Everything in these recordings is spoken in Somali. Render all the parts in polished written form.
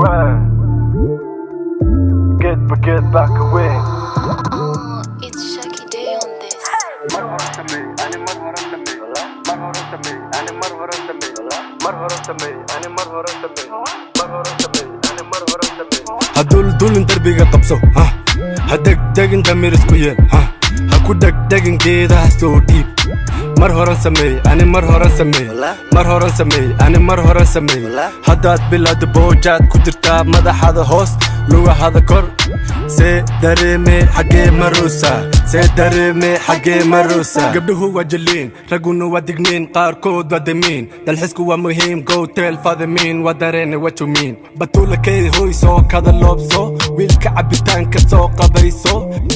Get back away. It's Shaki Day on this. هدول دربيga qabso hadegdegin damir isku yeel ha ku degdegin geedaha soo dhiib mar horan sameey ani mar horan sameey mar horan sameey ani mar horan sameey hadaad bilaad boojaad ku jirtaa madaxada hoos lugahada kor see dareeme xagee maruusa see dareeme xagee maruusa gabdhuhu waa jaliin raguna waa digniin qaarkood waa damiin dalxisku waa muhiim go tell fadamiin waa dareene what you mean batuulakay hoy soo kada loobso wiilka cabitaanka soo qabayso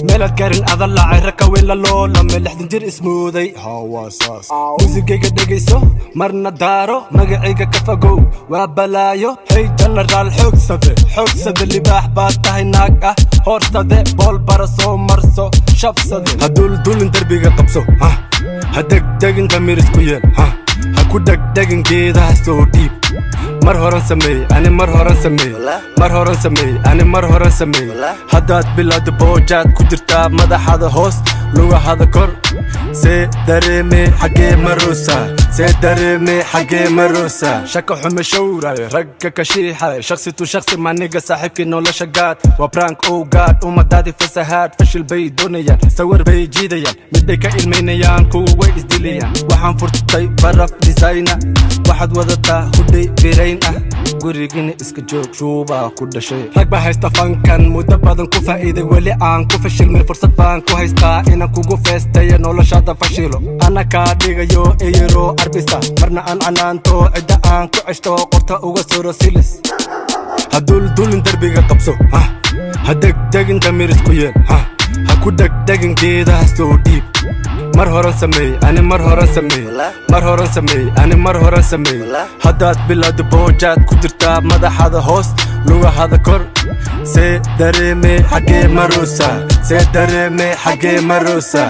meelaad garin adalacay rakawela loolame lixdan jir ismooday hawaasaas muusigayga dhegayso marna daaro magacayga ka fogow waa balaayo hey general xoogsade libaax baad tahay naag ah hoorsade bool bara soo marso shabsade haduldulin darbiga qabso ha degdegin damir isku yeel ha ku degdegin geedaha soo dhiib mar horan sameey ani mar horan sameey mar horan sameey ani mar horan sameey hadaad bilaad boojaad ku jirtaa madaxada hoos lugahada kor see dareeme xagee maruusa see dareeme xagee maruusa shaka xume showray ragga ka shiixay shakhsi tu shakhsi maniga saaxiibkii nolosha gaad waa prank oh god umadaadi fasahaad fashil bay doonayaan sawir bay jiidayaan midbay ka ilmaynayaan kuwa way isdilayaan waxaan furtay baraf designer waxaad wadataa hudhay birayn ah gurigina iska joog shuubaa ku dhashay rag baa haysta fankan muddo badan ku faa'iiday weli aan ku fashilmay fursad baan ku haystaa inaan kugu feestayo noloshaada fashilo ana kaa dhigayo eyro arbisa marna aan canaanto cidda aan ku ceshto qorta uga soro silis haduldulin darbiga qabso ha degdegin damir isku yeel ha ku degdegin geedaha soo dhiib mar horan sameey ani mar horan sameey mar horan sameey ani mar horan sameey hadaad bilaad boojaad ku jirtaa madaxada hoos lugahada kor see dareeme xagee maruusa see dareeme xagee maruusa